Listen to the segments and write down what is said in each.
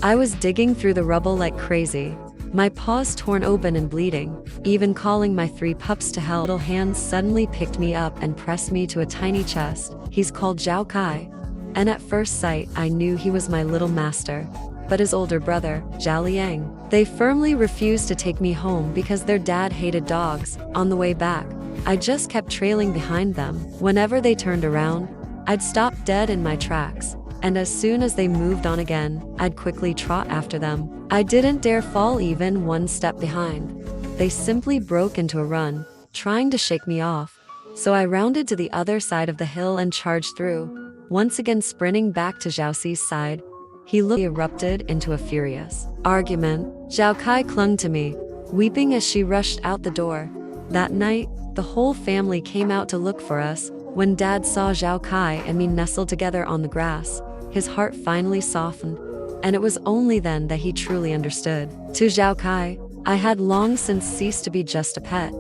I was digging through the rubble like crazy, my paws torn open and bleeding, even calling my 3 pups to help. Little hands suddenly picked me up and pressed me to a tiny chest. He's called Xiaocai, and at first sight I knew he was my little master. But his older brother, Zhaliang, they firmly refused to take me home because their dad hated dogs. On the way back, I just kept trailing behind them. Whenever they turned around, I'd stop dead in my tracks, and as soon as they moved on again, I'd quickly trot after them. I didn't dare fall even one step behind. They simply broke into a run, trying to shake me off. So I rounded to the other side of the hill and charged through, once again sprinting back to Xiaocai's side. He erupted into a furious argument. Xiaocai clung to me, weeping as she rushed out the door. That night, the whole family came out to look for us. When Dad saw Xiaocai and me nestled together on the grass, his heart finally softened, and it was only then that he truly understood. To Xiaocai, I had long since ceased to be just a pet.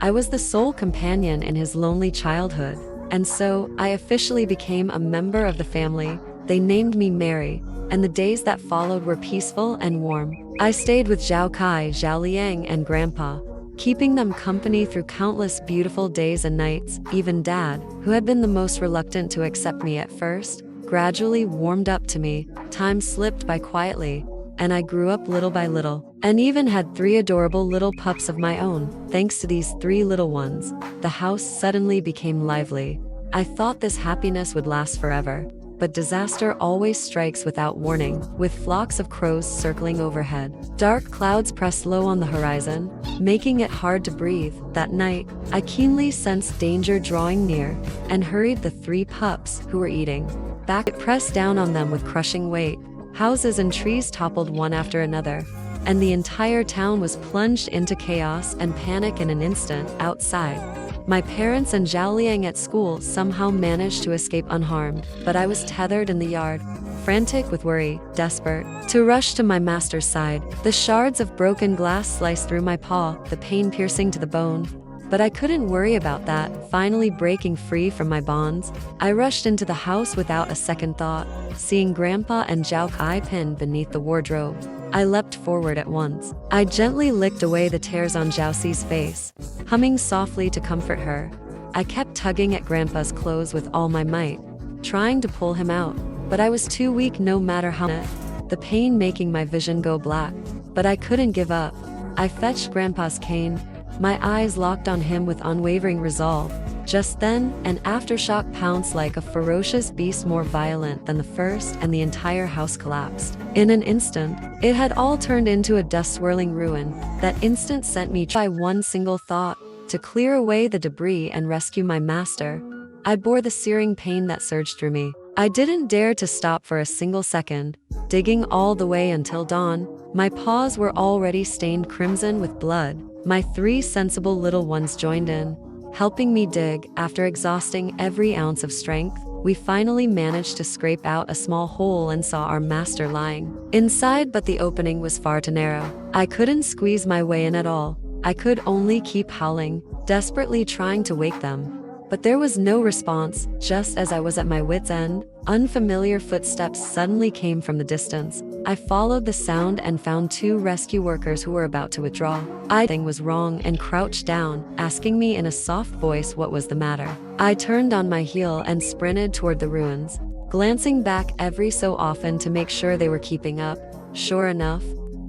I was the sole companion in his lonely childhood, and so I officially became a member of the family. They named me Mary, and the days that followed were peaceful and warm. I stayed with Xiaocai, Zhaliang, and Grandpa, keeping them company through countless beautiful days and nights. Even Dad, who had been the most reluctant to accept me at first, gradually warmed up to me. Time slipped by quietly, and I grew up little by little, and even had 3 adorable little pups of my own. Thanks to these 3 little ones, the house suddenly became lively. I thought this happiness would last forever, but disaster always strikes without warning. With flocks of crows circling overhead, dark clouds pressed low on the horizon, making it hard to breathe. That night, I keenly sensed danger drawing near, and hurried the 3 pups who were eating back. It pressed down on them with crushing weight. Houses and trees toppled one after another, and the entire town was plunged into chaos and panic in an instant. Outside, my parents and Zhaliang at school somehow managed to escape unharmed, but I was tethered in the yard, frantic with worry, desperate to rush to my master's side. The shards of broken glass sliced through my paw, the pain piercing to the bone. But I couldn't worry about that. Finally breaking free from my bonds, I rushed into the house without a second thought. Seeing Grandpa and Xiaocai pinned beneath the wardrobe, I leapt forward at once. I gently licked away the tears on Xiaocai's face, humming softly to comfort her. I kept tugging at Grandpa's clothes with all my might, trying to pull him out, but I was too weak no matter how much, the pain making my vision go black. But I couldn't give up. I fetched Grandpa's cane, my eyes locked on him with unwavering resolve. Just then, an aftershock pounced like a ferocious beast more violent than the first, and the entire house collapsed. In an instant, it had all turned into a dust-swirling ruin. That instant sent me by one single thought: to clear away the debris and rescue my master. I bore the searing pain that surged through me. I didn't dare to stop for a single second, digging all the way until dawn. My paws were already stained crimson with blood. My 3 sensible little ones joined in, helping me dig. After exhausting every ounce of strength, we finally managed to scrape out a small hole and saw our master lying inside, but the opening was far too narrow. I couldn't squeeze my way in at all. I could only keep howling, desperately trying to wake them. But there was no response. Just as I was at my wit's end, unfamiliar footsteps suddenly came from the distance. I followed the sound and found 2 rescue workers who were about to withdraw. Something was wrong and crouched down, asking me in a soft voice what was the matter. I turned on my heel and sprinted toward the ruins, glancing back every so often to make sure they were keeping up. Sure enough,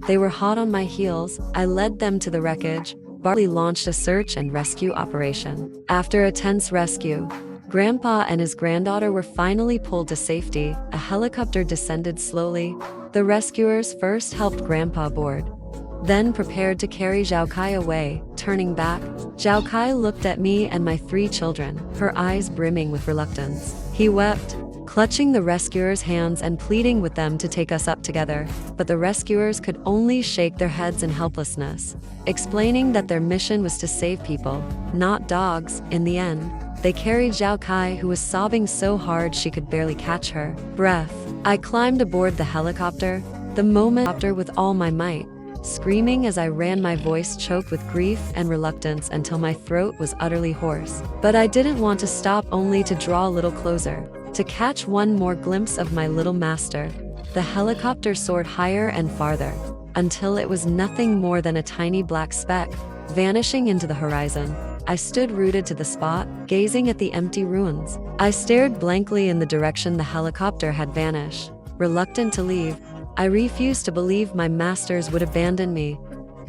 they were hot on my heels. I led them to the wreckage, launched a search and rescue operation. After a tense rescue, Grandpa and his granddaughter were finally pulled to safety. A helicopter descended slowly. The rescuers first helped Grandpa aboard, then prepared to carry Xiaocai away. Turning back, Xiaocai looked at me and my 3 children, her eyes brimming with reluctance. He wept, clutching the rescuers' hands and pleading with them to take us up together. But the rescuers could only shake their heads in helplessness, explaining that their mission was to save people, not dogs. In the end, they carried Xiaocai, who was sobbing so hard she could barely catch her breath. I climbed aboard the helicopter, with all my might, screaming as I ran, my voice choked with grief and reluctance until my throat was utterly hoarse. But I didn't want to stop, only to draw a little closer, to catch one more glimpse of my little master. The helicopter soared higher and farther, until it was nothing more than a tiny black speck, vanishing into the horizon. I stood rooted to the spot, gazing at the empty ruins. I stared blankly in the direction the helicopter had vanished. Reluctant to leave, I refused to believe my masters would abandon me,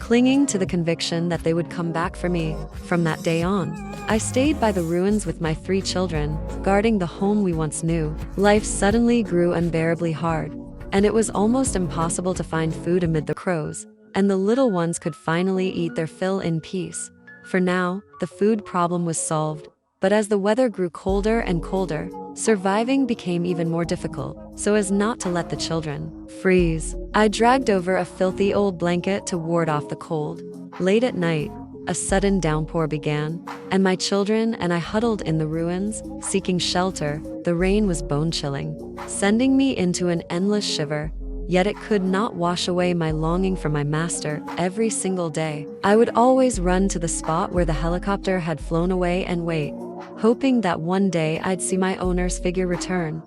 clinging to the conviction that they would come back for me. From that day on, I stayed by the ruins with my 3 children, guarding the home we once knew. Life suddenly grew unbearably hard, and it was almost impossible to find food amid the crows, and the little ones could finally eat their fill in peace. For now, the food problem was solved, but as the weather grew colder and colder, surviving became even more difficult, so as not to let the children freeze. I dragged over a filthy old blanket to ward off the cold. Late at night, a sudden downpour began, and my children and I huddled in the ruins, seeking shelter. The rain was bone-chilling, sending me into an endless shiver. Yet it could not wash away my longing for my master. Every single day, I would always run to the spot where the helicopter had flown away and wait, hoping that one day I'd see my owner's figure return.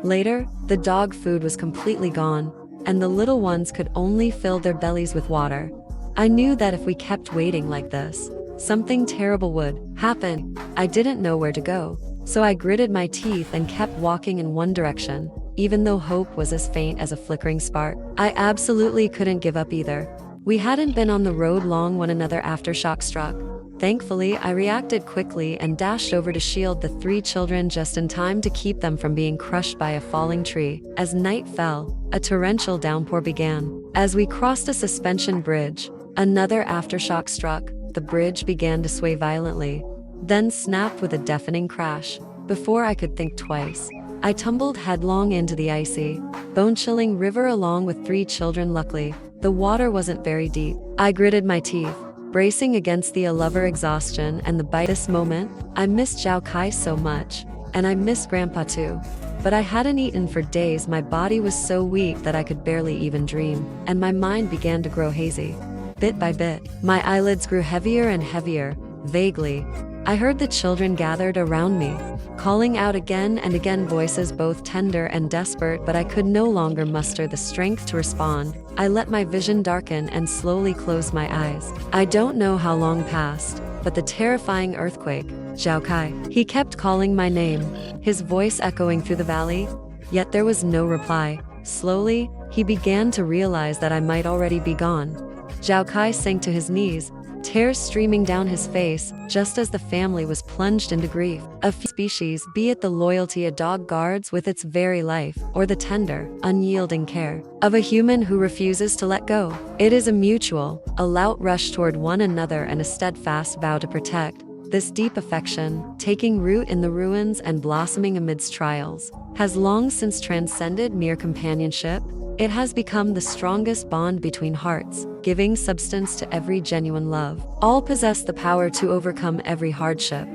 Later, the dog food was completely gone, and the little ones could only fill their bellies with water. I knew that if we kept waiting like this, something terrible would happen. I didn't know where to go, so I gritted my teeth and kept walking in one direction. Even though hope was as faint as a flickering spark, I absolutely couldn't give up either. We hadn't been on the road long when another aftershock struck. Thankfully, I reacted quickly and dashed over to shield the 3 children just in time to keep them from being crushed by a falling tree. As night fell, a torrential downpour began. As we crossed a suspension bridge, another aftershock struck. The bridge began to sway violently, then snapped with a deafening crash. Before I could think twice, I tumbled headlong into the icy, bone-chilling river along with 3 children. Luckily, the water wasn't very deep. I gritted my teeth, bracing against the lover exhaustion and the bite. This moment, I missed Xiaocai so much, and I missed Grandpa too. But I hadn't eaten for days. My body was so weak that I could barely even dream, and my mind began to grow hazy. Bit by bit, my eyelids grew heavier and heavier. Vaguely, I heard the children gathered around me, calling out again and again, voices both tender and desperate, but I could no longer muster the strength to respond. I let my vision darken and slowly closed my eyes. I don't know how long passed, but the terrifying earthquake, Xiaocai. He kept calling my name, his voice echoing through the valley, yet there was no reply. Slowly, he began to realize that I might already be gone. Xiaocai sank to his knees, tears streaming down his face, just as the family was plunged into grief. A few species, be it the loyalty a dog guards with its very life, or the tender, unyielding care of a human who refuses to let go. It is a mutual, alert rush toward one another and a steadfast vow to protect. This deep affection, taking root in the ruins and blossoming amidst trials, has long since transcended mere companionship. It has become the strongest bond between hearts, giving substance to every genuine love. All possess the power to overcome every hardship,